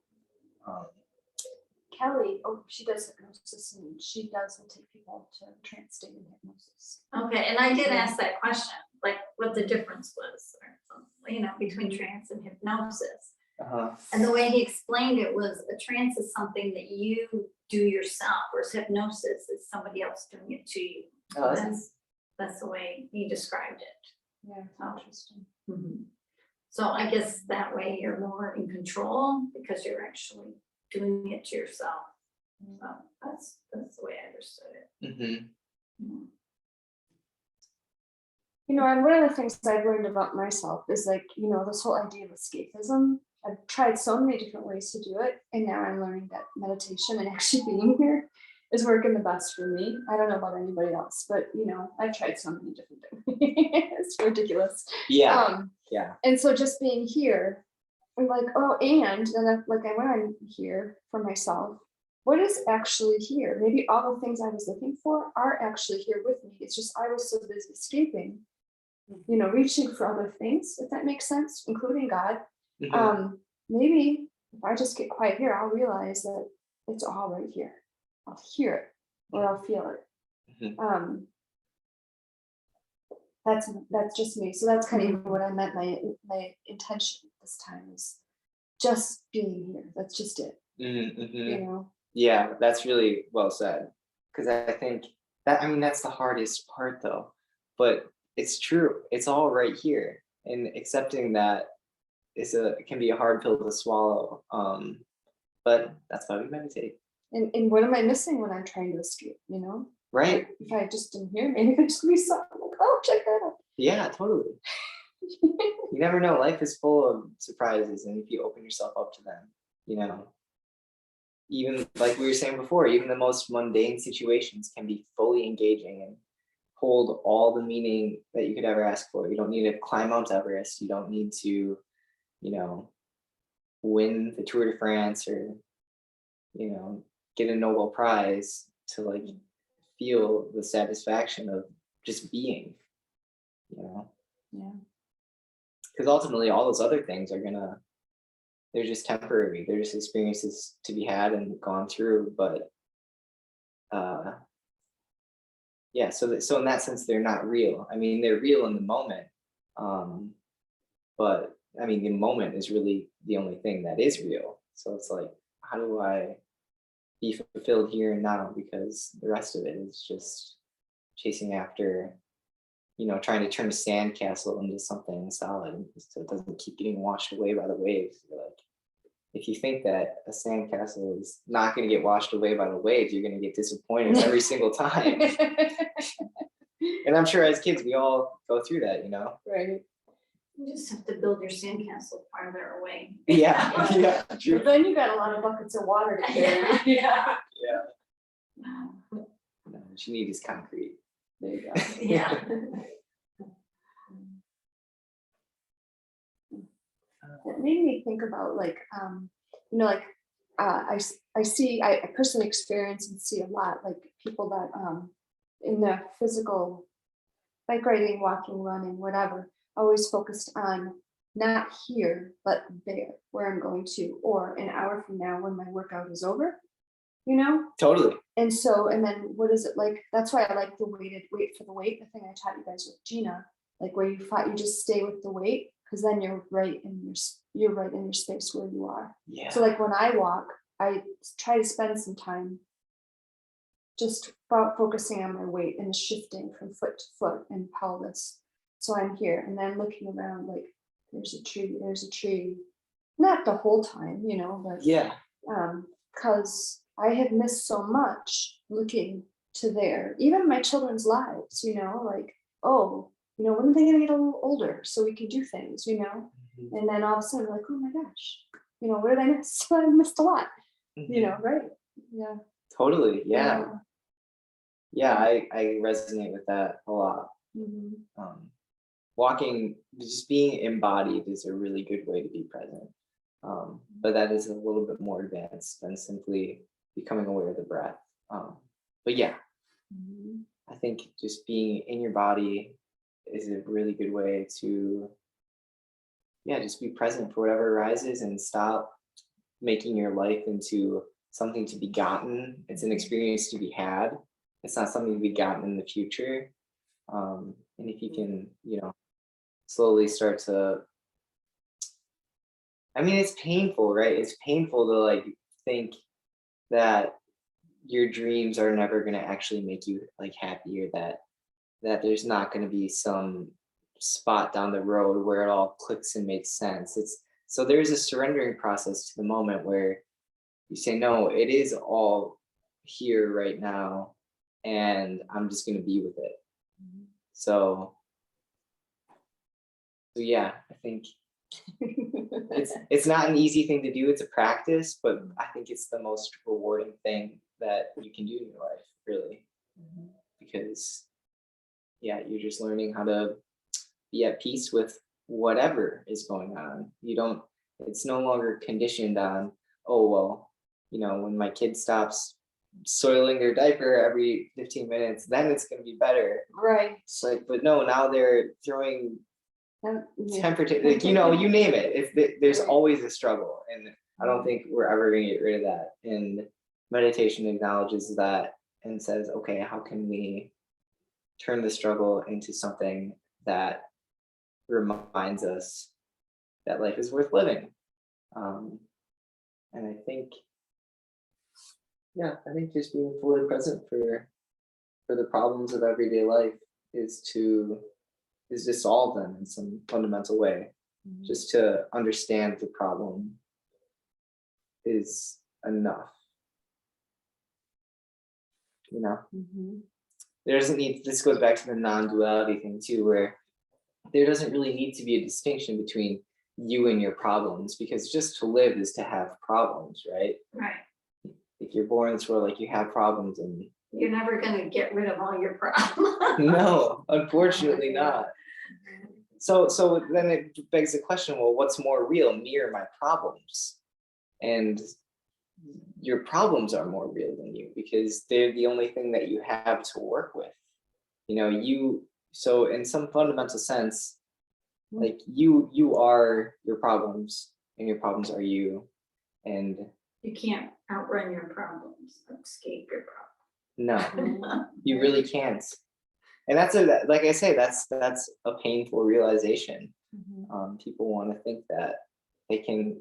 Kelly, she does hypnosis and she will take people to trance state in hypnosis. Okay, and I did ask that question, like what the difference was, between trance and hypnosis. And the way he explained it was a trance is something that you do yourself, whereas hypnosis is somebody else doing it to you. Oh, That's the way he described it. Yeah, interesting. So I guess that way you're more in control because you're actually doing it to yourself. So that's the way I understood it. And one of the things I've learned about myself is like, this whole idea of escapism. I've tried so many different ways to do it, and now I'm learning that meditation and actually being here is working the best for me. I don't know about anybody else, but I've tried so many different things. It's ridiculous. Yeah. And so just being here I'm like, oh, and then I went on here for myself. What is actually here? Maybe all the things I was looking for are actually here with me. It's just I was so busy escaping, reaching for other things, if that makes sense, including God. Maybe if I just get quiet here, I'll realize that it's all right here. I'll hear it or I'll feel it. That's just me. So that's kind of what I meant. My intention this time is just being here. That's just it. Yeah, that's really well said. Because I think that, that's the hardest part though. But it's true. It's all right here. And accepting that it can be a hard pill to swallow. But that's why we meditate. And what am I missing when I'm trying to escape, Right. Like, if I just didn't hear, maybe there's gonna be something like, oh, check that out. Yeah, totally. You never know. Life is full of surprises, and if you open yourself up to them, even like we were saying before, even the most mundane situations can be fully engaging and hold all the meaning that you could ever ask for. You don't need to climb Mount Everest. You don't need to, win the Tour de France or, get a Nobel Prize to like feel the satisfaction of just being, Yeah. Because ultimately all those other things they're just temporary. They're just experiences to be had and gone through. But yeah, so in that sense, they're not real. They're real in the moment. But the moment is really the only thing that is real. So it's like, how do I be fulfilled here and now? Because the rest of it is just chasing after, trying to turn a sandcastle into something solid so it doesn't keep getting washed away by the waves. Like, if you think that a sandcastle is not going to get washed away by the waves, you're going to get disappointed every single time. And I'm sure as kids, we all go through that, Right. You just have to build your sandcastle farther away. Yeah, yeah, true. But then you got a lot of buckets of water to carry. Yeah. No, what you need is concrete. There you go. Yeah. It made me think about I personally experience and see a lot like people that in the physical bike riding, walking, running, whatever, always focused on not here, but there, where I'm going to, or an hour from now when my workout is over, Totally. And then what is it like? That's why I like the wait for the weight, the thing I taught you guys with Gina, like where you just stay with the weight, because then you're right in your space where you are. Yeah. So like when I walk, I try to spend some time just focusing on my weight and shifting from foot to foot and pelvis. So I'm here and then looking around like there's a tree, not the whole time, but Yeah. because I have missed so much looking to there, even my children's lives, like, oh, when are they gonna get a little older so we can do things, And then all of a sudden like, oh my gosh, what did I miss? I missed a lot, right? Yeah. Totally. Yeah. Yeah, I resonate with that a lot. Walking, just being embodied is a really good way to be present. But that is a little bit more advanced than simply becoming aware of the breath. But yeah, I think just being in your body is a really good way to, just be present for whatever arises and stop making your life into something to be gotten. It's an experience to be had. It's not something to be gotten in the future. And if you can, slowly start to, it's painful, right? It's painful to like think that your dreams are never going to actually make you like happy, or that there's not going to be some spot down the road where it all clicks and makes sense. So there's a surrendering process to the moment where you say, no, it is all here right now, and I'm just going to be with it. So yeah, I think it's not an easy thing to do. It's a practice, but I think it's the most rewarding thing that you can do in your life, really, because you're just learning how to be at peace with whatever is going on. it's no longer conditioned on, oh, well, when my kid stops soiling their diaper every 15 minutes, then it's going to be better. Right. It's like, but no, now they're throwing Yeah. temperature, like, you name it. There's Right. always a struggle. And I don't think we're ever going to get rid of that. And meditation acknowledges that and says, okay, how can we turn the struggle into something that reminds us that life is worth living? And I think just being fully present for the problems of everyday life is to solve them in some fundamental way. Just to understand the problem is enough. There doesn't need, this goes back to the non-duality thing too, where there doesn't really need to be a distinction between you and your problems, because just to live is to have problems, right? Right. If you're born in this world, like, you have problems, and You're never gonna get rid of all your problems. no, unfortunately not. So then it begs the question, well, what's more real, me or my problems? And your problems are more real than you, because they're the only thing that you have to work with. So in some fundamental sense, like, you are your problems, and your problems are you. And You can't outrun your problems, escape your no, problems. you really can't. And like I say, that's a painful realization. People want to think that they can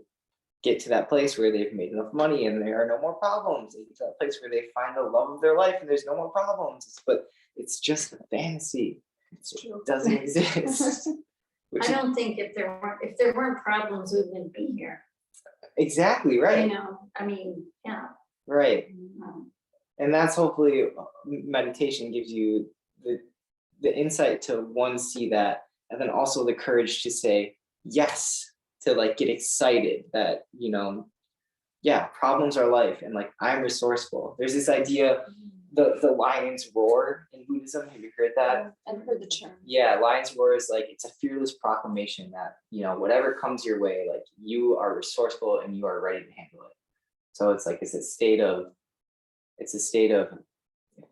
get to that place where they've made enough money and there are no more problems. They get to that place where they find the love of their life and there's no more problems. But it's just a fantasy. It doesn't exist. I don't think if there weren't problems, we wouldn't be here. Exactly right. I mean, yeah. Right. And that's hopefully meditation gives you the insight to, one, see that, and then also the courage to say yes, to like get excited that, yeah, problems are life, and like, I'm resourceful. There's this idea, the lion's roar in Buddhism. Have you heard that? I've heard the term. Yeah, lion's roar is like, it's a fearless proclamation that, whatever comes your way, like, you are resourceful and you are ready to handle it. So it's like, it's a state of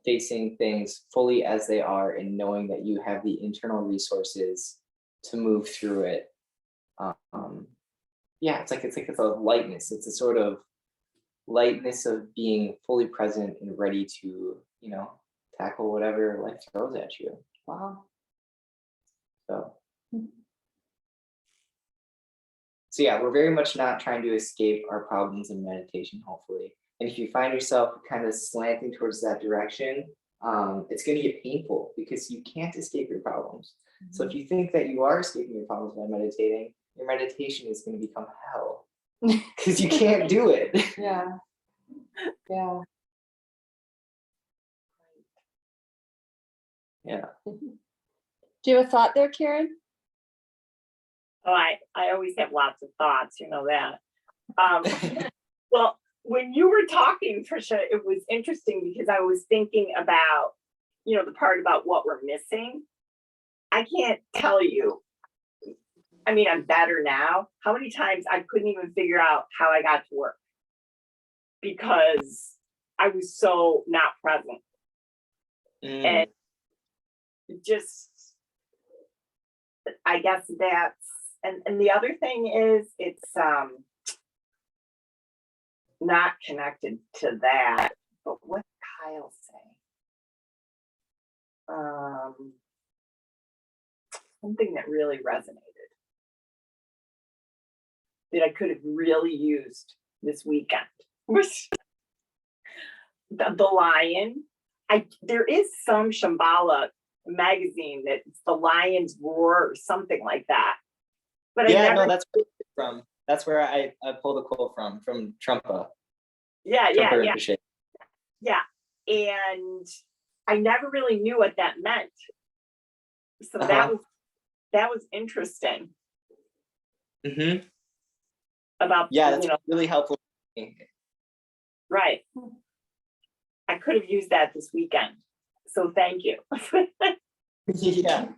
facing things fully as they are, and knowing that you have the internal resources to move through it. Yeah, it's a lightness. It's a sort of lightness of being fully present and ready to, tackle whatever life throws at you. Wow. So yeah, we're very much not trying to escape our problems in meditation, hopefully. And if you find yourself kind of slanting towards that direction, it's going to get painful, because you can't escape your problems. So if you think that you are escaping your problems by meditating, your meditation is going to become hell, because you can't do it. Yeah. Yeah. Yeah. Do you have a thought there, Karen? Oh, I always have lots of thoughts, you know that. Well, when you were talking, Tricia, it was interesting because I was thinking about, the part about what we're missing. I can't tell you. I mean, I'm better now. How many times I couldn't even figure out how I got to work because I was so not present. And just, I guess that's, and the other thing is, it's not connected to that, but what did Kyle say? Something that really resonated, that I could have really used this weekend was the lion. There is some Shambhala magazine that it's the lion's roar or something like that. But yeah, I never, no, that's where I pulled a quote from Trumpa. Yeah. Yeah. And I never really knew what that meant. So that was interesting. Mm-hmm. About, that's really helpful. Right. I could have used that this weekend. So thank you. Yeah,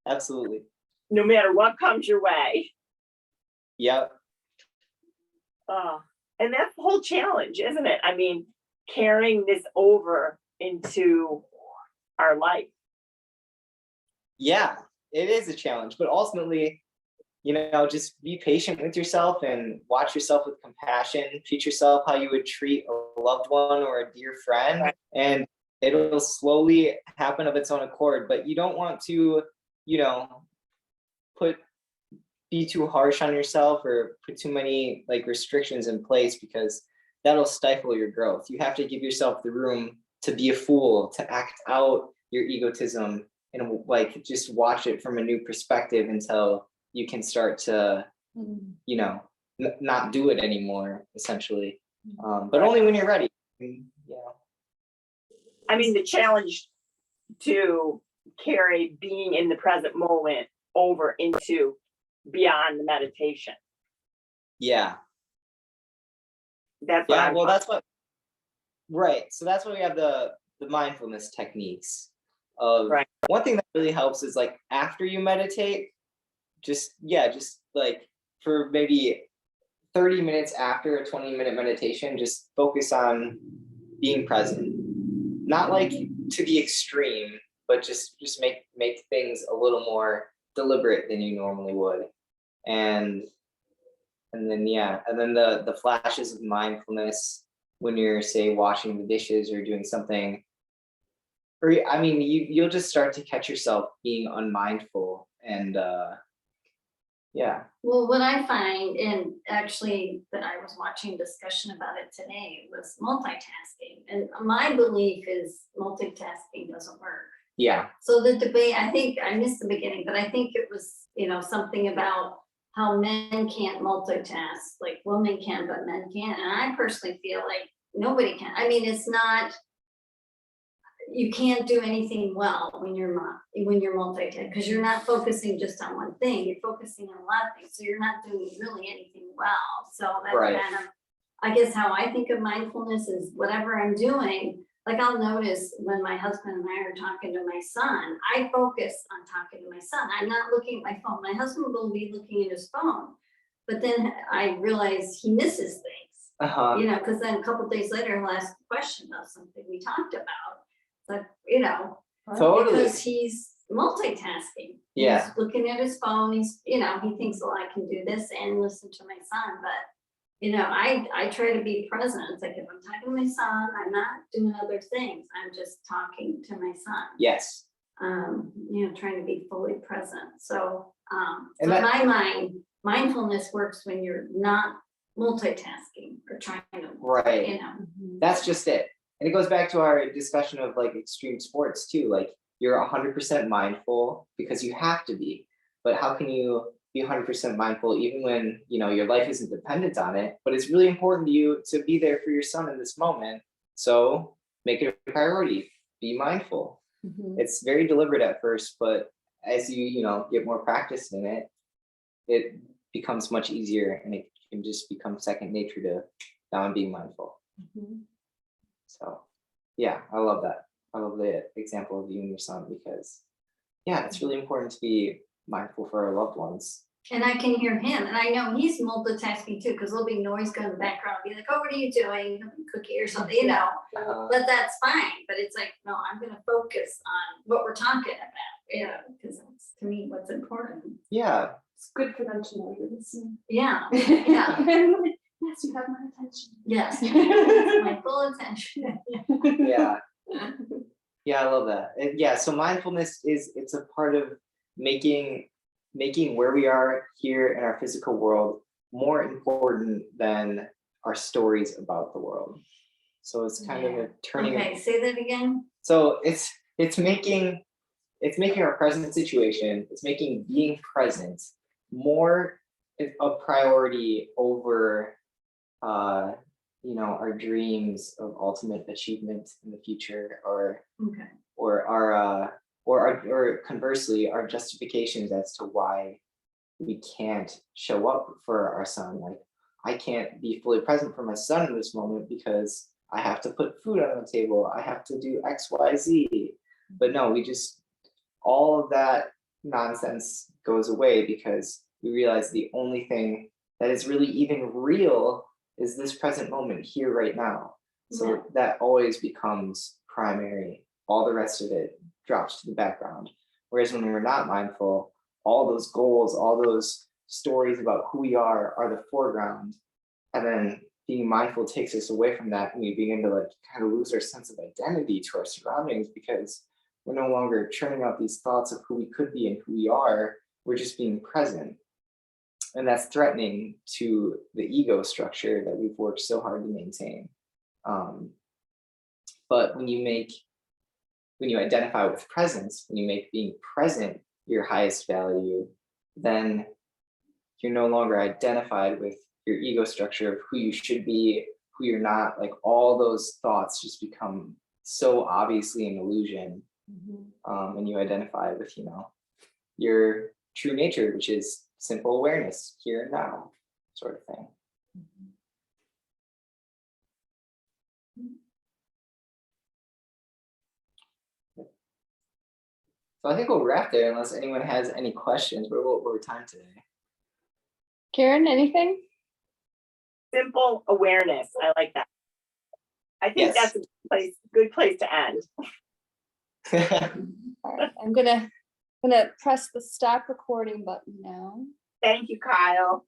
absolutely. No matter what comes your way. Yep. And that's the whole challenge, isn't it? I mean, carrying this over into our life. Yeah, it is a challenge, but ultimately, just be patient with yourself and watch yourself with compassion. Treat yourself how you would treat a loved one or a dear friend, Right. and it'll slowly happen of its own accord. But you don't want to, be too harsh on yourself or put too many restrictions in place, because that'll stifle your growth. You have to give yourself the room to be a fool, to act out your egotism, and just watch it from a new perspective until you can start to not do it anymore, essentially. But only when you're ready. I mean, the challenge to carry being in the present moment over into beyond the meditation. Yeah. That's Yeah, well, that's what, right. So that's why we have the mindfulness techniques of, right. One thing that really helps is after you meditate, just for maybe 30 minutes after a 20-minute meditation, just focus on being present. Not to the extreme, but just make things a little more deliberate than you normally would. And then the flashes of mindfulness when you're, say, washing the dishes or doing something, or you'll just start to catch yourself being unmindful. And Well, what I find, and actually that I was watching a discussion about it today, was multitasking. And my belief is multitasking doesn't work. yeah. So the debate, I think I missed the beginning, but I think it was, something about how men can't multitask, like women can, but men can't. And I personally feel like nobody can. I mean, it's not, you can't do anything well when you're multitasking, because you're not focusing just on one thing. You're focusing on a lot of things, so you're not doing really anything well. So that's Right. kind of, I guess, how I think of mindfulness is whatever I'm doing. Like I'll notice when my husband and I are talking to my son, I focus on talking to my son. I'm not looking at my phone. My husband will be looking at his phone, but then I realize he misses things. Because then a couple of days later he'll ask a question about something we talked about. But Totally. because he's multitasking. Yeah. He's looking at his phone. He's, he thinks, well, I can do this and listen to my son. But, I try to be present. It's like if I'm talking to my son, I'm not doing other things. I'm just talking to my son. Yes. Trying to be fully present. So, And in my mind, mindfulness works when you're not multitasking or trying to, right. That's just it. And it goes back to our discussion of extreme sports too. You're 100% mindful because you have to be, but how can you be 100% mindful even when your life isn't dependent on it? But it's really important to you to be there for your son in this moment. So make it a priority. Be mindful. It's very deliberate at first, but as you get more practice in it, it becomes much easier, and it can just become second nature to now being mindful. So yeah, I love that. I love the example of you and your son, because it's really important to be mindful for our loved ones. And I can hear him, and I know he's multitasking too, because there'll be noise going in the background. I'll be like, oh, what are you doing? Cookie or something, but that's fine. But it's like, no, I'm going to focus on what we're talking about, because that's, to me, what's important. Yeah. It's good for them to know you're listening. Yeah. Yes, you have my attention. Yes. My full attention. Yeah. Yeah, I love that. And so mindfulness it's a part of making where we are here in our physical world more important than our stories about the world. So it's kind of a turning. Okay, say that again. So it's making our present situation, it's making being present more a priority over our dreams of ultimate achievement in the future, or or conversely our justifications as to why we can't show up for our son. I can't be fully present for my son in this moment because I have to put food on the table, I have to do XYZ. But no, all of that nonsense goes away because we realize the only thing that is really even real is this present moment here right now. So Yeah. that always becomes primary. All the rest of it drops to the background. Whereas when we're not mindful, all those goals, all those stories about who we are the foreground. And then being mindful takes us away from that, and we begin to like kind of lose our sense of identity to our surroundings, because we're no longer churning out these thoughts of who we could be and who we are. We're just being present. And that's threatening to the ego structure that we've worked so hard to maintain. But when you identify with presence, when you make being present your highest value, then you're no longer identified with your ego structure of who you should be, who you're not. Like all those thoughts just become so obviously an illusion. And you identify with, your true nature, which is simple awareness here and now, sort of thing. So I think we'll wrap there unless anyone has any questions. What we're time today? Karen, anything? Simple awareness. I like that. I think Yes. that's a good place to end. All right, I'm gonna press the stop recording button now. Thank you, Kyle.